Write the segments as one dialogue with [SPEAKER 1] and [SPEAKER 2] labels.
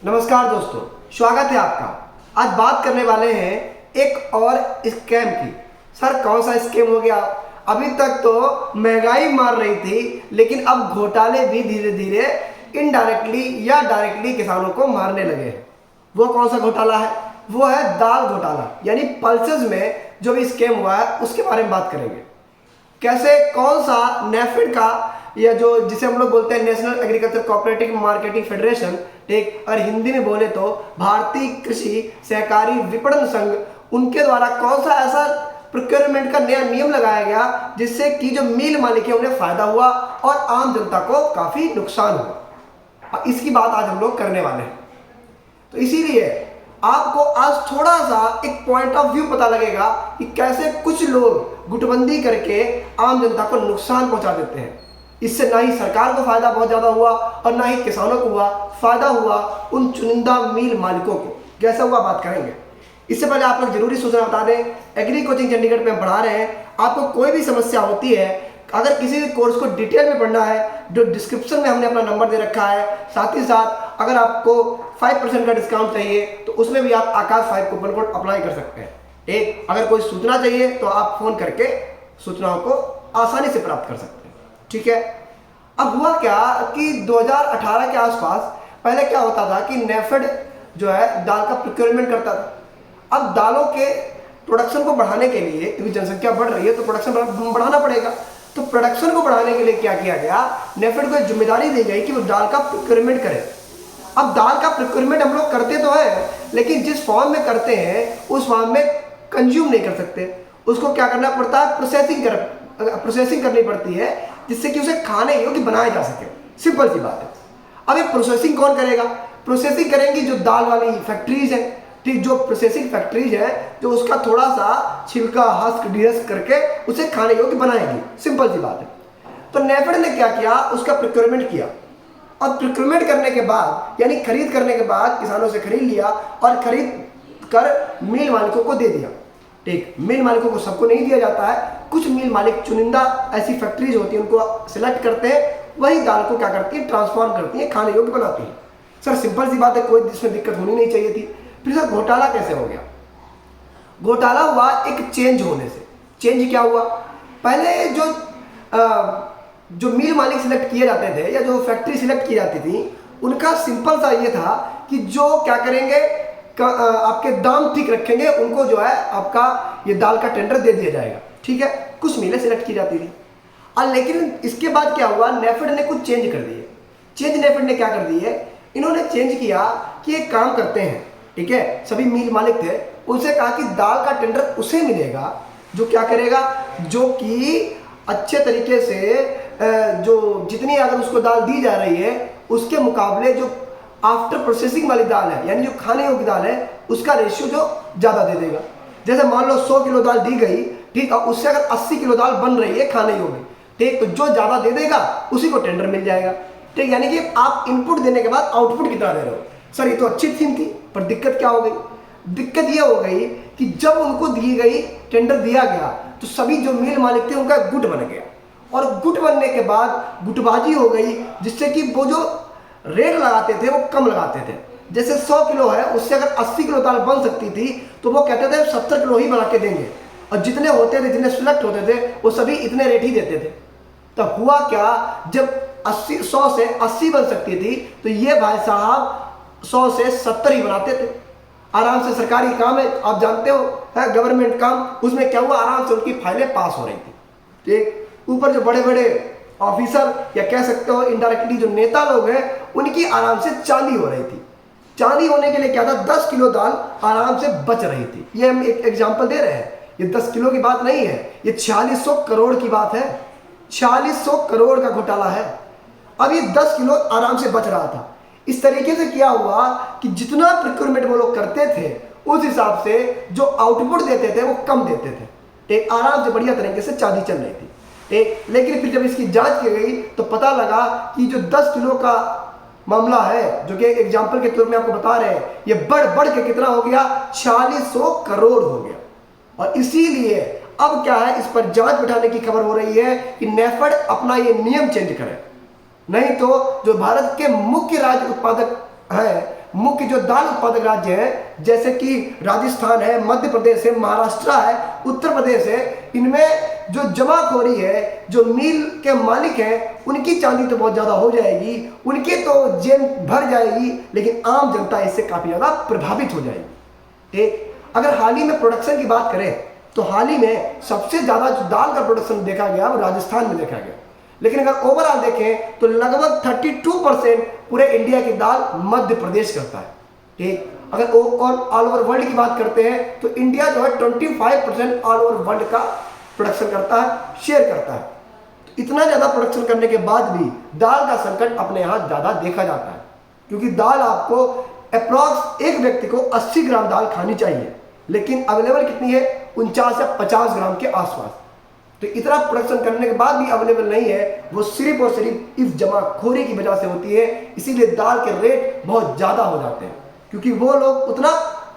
[SPEAKER 1] नमस्कार दोस्तों, स्वागत है आपका। आज बात करने वाले हैं एक और स्कैम की। सर कौन सा स्कैम हो गया? अभी तक तो महंगाई मार रही थी, लेकिन अब घोटाले भी धीरे धीरे इनडायरेक्टली या डायरेक्टली किसानों को मारने लगे हैं। वो कौन सा घोटाला है? वो है दाल घोटाला, यानी पल्सेस में जो भी स्कैम हुआ है उसके बारे में बात करेंगे। कैसे, कौन सा नेफेड का, या जो जिसे हम लोग बोलते हैं national agriculture cooperative marketing federation, ठीक, और हिंदी में बोले तो भारतीय कृषि सहकारी विपणन संघ, उनके द्वारा कौन सा ऐसा प्रोक्योरमेंट का नया नियम लगाया गया जिससे कि जो मिल मालिक है उन्हें फायदा हुआ और आम जनता को काफी नुकसान हुआ। इसकी बात आज हम लोग करने वाले हैं। तो इसीलिए आपको आज थोड़ा सा एक पॉइंट ऑफ व्यू पता लगेगा कि कैसे कुछ लोग गुटबंदी करके आम जनता को नुकसान पहुंचा देते हैं। इससे ना ही सरकार को फायदा बहुत ज्यादा हुआ और ना ही किसानों को हुआ, फायदा हुआ उन चुनिंदा मिल मालिकों को। कैसा हुआ बात करेंगे। इससे पहले आप लोग जरूरी सूचना बता दें, एग्री कोचिंग चंडीगढ़ में हम पढ़ा रहे हैं। आपको कोई भी समस्या होती है, अगर किसी भी कोर्स को डिटेल में पढ़ना है, जो डिस्क्रिप्शन में हमने अपना नंबर दे रखा है, साथ ही साथ अगर आपको 5% का डिस्काउंट चाहिए तो उसमें भी आप आकाश 5 कूपन कोड अप्लाई कर सकते हैं। एक, अगर कोई सूचना चाहिए तो आप फोन करके सूचनाओं को आसानी से प्राप्त कर सकते हैं। ठीक है। अब हुआ क्या कि 2018 के आसपास पहले क्या होता था कि नेफेड जो है दाल का प्रोक्योरमेंट करता था। अब दालों के प्रोडक्शन को बढ़ाने के लिए, क्योंकि जनसंख्या बढ़ रही है तो प्रोडक्शन बढ़ाना पड़ेगा, तो प्रोडक्शन को बढ़ाने के लिए क्या किया गया, नेफेड को एक जिम्मेदारी दी गई कि वो दाल का प्रोक्योरमेंट करे। अब दाल का प्रोक्योरमेंट हम लोग करते तो है, लेकिन जिस फॉर्म में करते हैं उस फॉर्म में कंज्यूम नहीं कर सकते। उसको क्या करना पड़ता है, प्रोसेसिंग करनी पड़ती है, जिससे कि उसे खाने योग्य बनाया जा सके। सिंपल सी बात है। अब ये प्रोसेसिंग कौन करेगा? प्रोसेसिंग करेंगी जो दाल वाली फैक्ट्रीज है, ठीक, जो प्रोसेसिंग फैक्ट्रीज है, जो उसका थोड़ा सा छिलका हस्क डिहस्क करके उसे खाने योग्य बनाएगी। सिंपल सी बात है। तो नेफेड ने क्या किया, उसका प्रोक्योरमेंट किया। और प्रोक्योरमेंट करने के बाद, यानी खरीद करने के बाद, किसानों से खरीद लिया और खरीद कर मिल मालिकों को दे दिया। ठीक, मिल मालिकों को सबको नहीं दिया जाता है। कुछ मिल मालिक चुनिंदा ऐसी फैक्ट्रीज होती हैं, उनको सिलेक्ट करते हैं, वही दाल को क्या करती है, ट्रांसफॉर्म करती है, खाने योग्य बनाती है। सर सिंपल सी बात है, कोई इसमें दिक्कत होनी नहीं चाहिए थी। फिर सर घोटाला कैसे हो गया? घोटाला हुआ एक चेंज होने से। चेंज क्या हुआ, पहले जो मिल मालिक सिलेक्ट किए जाते थे या जो फैक्ट्री सिलेक्ट की जाती थी, उनका सिंपल सा ये था कि जो क्या करेंगे, आपके दाम ठीक रखेंगे, उनको जो है आपका ये दाल का टेंडर दे दिया जाएगा। ठीक है, कुछ मिलें सिलेक्ट की जाती थी। और लेकिन इसके बाद क्या हुआ, नेफेड ने कुछ चेंज कर दिए। नेफेड ने क्या कर दिए, इन्होंने चेंज किया कि एक काम करते हैं, ठीक है, सभी मिल मालिक थे, उनसे कहा कि दाल का टेंडर उसे मिलेगा जो क्या करेगा, जो कि अच्छे तरीके से जो जितनी अगर उसको दाल दी जा रही है उसके मुकाबले जो आफ्टर प्रोसेसिंग वाली दाल है, यानी जो खाने योग्य दाल है, उसका रेशियो जो ज्यादा दे देगा। जैसे मान लो 100 किलो दाल दी गई, ठीक, और उससे अगर 80 किलो दाल बन रही है खाने योग्य, ठीक, तो जो ज्यादा दे देगा उसी को टेंडर मिल जाएगा। ठीक, यानी कि आप इनपुट देने के बाद आउटपुट कितना दे रहे हो। सर ये तो अच्छी थीम थी, पर दिक्कत क्या हो गई? दिक्कत ये हो गई कि जब उनको दी गई, टेंडर दिया गया, तो सभी जो मिल मालिक थे उनका गुट बन गया, और गुट बनने के बाद गुटबाजी हो गई, जिससे कि वो जो रेट लगाते थे वो कम लगाते थे। जैसे 100 किलो है, उससे अगर 80 किलो दाल बन सकती थी तो वो कहते थे 70 किलो ही बना के देंगे, और जितने होते थे, जितने सिलेक्ट होते थे, वो सभी इतने रेट ही देते थे। तो हुआ क्या, जब 100 से 80 बन सकती थी तो ये भाई साहब 100 से 70 ही बनाते थे। आराम से, सरकारी काम है, आप जानते हो, है गवर्नमेंट काम, उसमें क्या हुआ, आराम से उनकी फाइलें पास हो रही थी। ठीक, ऊपर जो बड़े बड़े ऑफिसर, या कह सकते हो इनडायरेक्टली जो नेता लोग हैं, उनकी आराम से चांदी हो रही थी। चांदी होने के लिए क्या था, 10 किलो दाल आराम से बच रही थी। ये हम एक एग्जांपल दे रहे हैं, ये 10 किलो की बात नहीं है, ये 4600 करोड़ की बात है। 4600 करोड़ का घोटाला है। अब ये 10 किलो आराम से बच रहा था। इस तरीके से क्या हुआ कि जितना प्रोक्योरमेंट वो लोग करते थे, उस हिसाब से जो आउटपुट देते थे वो कम देते थे। एक आराम से बढ़िया तरीके से चांदी चल रही थी। एक, लेकिन फिर जब इसकी जांच की गई तो पता लगा कि जो 10 किलो का मामला है, जो कि एक एग्जाम्पल के तौर में आपको बता रहे हैं, ये बढ़ बढ़ के कितना हो गया, 4600 करोड़ हो गया। और इसीलिए अब क्या है, इस पर जांच बिठाने की खबर हो रही है कि नेफेड अपना ये नियम चेंज करे, नहीं तो जो भारत के मुख्य राज्य उत्पादक है मुख्य जो दाल उत्पादक राज्य हैं जैसे कि राजस्थान है, मध्य प्रदेश है, महाराष्ट्र है, उत्तर प्रदेश है, इनमें जो जमाखोरी है, जो मिल के मालिक हैं उनकी चांदी तो बहुत ज़्यादा हो जाएगी, उनकी तो जेब भर जाएगी, लेकिन आम जनता इससे काफ़ी ज़्यादा प्रभावित हो जाएगी। ठीक, अगर हाल ही में प्रोडक्शन की बात करें तो हाल ही में सबसे ज़्यादा जो दाल का प्रोडक्शन देखा गया वो राजस्थान में देखा गया, लेकिन अगर ओवरऑल देखें तो लगभग 32% पूरे इंडिया की दाल मध्य प्रदेश करता है। ठीक, अगर ऑल ओवर वर्ल्ड की बात करते हैं तो इंडिया जो है 25% ऑल ओवर वर्ल्ड का प्रोडक्शन करता है, शेयर करता है। तो इतना ज़्यादा प्रोडक्शन करने के बाद भी दाल का संकट अपने यहाँ ज़्यादा देखा जाता है, क्योंकि दाल आपको अप्रॉक्स एक व्यक्ति को 80 ग्राम दाल खानी चाहिए, लेकिन अवेलेबल कितनी है, 49 से 50 ग्राम के आसपास। तो इतना प्रोडक्शन करने के बाद भी अवेलेबल नहीं है, वो सिर्फ और सिर्फ इस जमाखोरी की वजह से होती है। इसीलिए दाल के रेट बहुत ज़्यादा हो जाते हैं, क्योंकि वो लोग उतना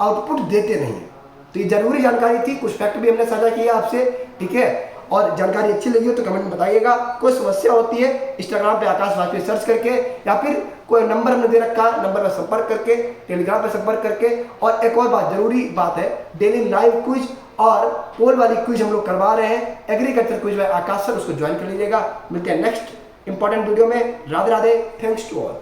[SPEAKER 1] आउटपुट देते नहीं हैं। तो ये जरूरी जानकारी थी, कुछ फैक्ट भी हमने साझा किया आपसे। ठीक है, और जानकारी अच्छी लगी हो तो कमेंट में बताइएगा। कोई समस्या होती है इंस्टाग्राम पे आकाश वाजपेयी सर्च करके, या फिर कोई नंबर हमने दे रखा, नंबर पर संपर्क करके, टेलीग्राम पर संपर्क करके। और एक और बात, जरूरी बात है, डेली लाइव क्विज और पोल वाली क्विज हम लोग करवा रहे हैं, agriculture quiz by Akash sir, उसको ज्वाइन कर लीजिएगा। मिलते हैं नेक्स्ट इंपॉर्टेंट वीडियो में। Radhe Radhe, thanks to all.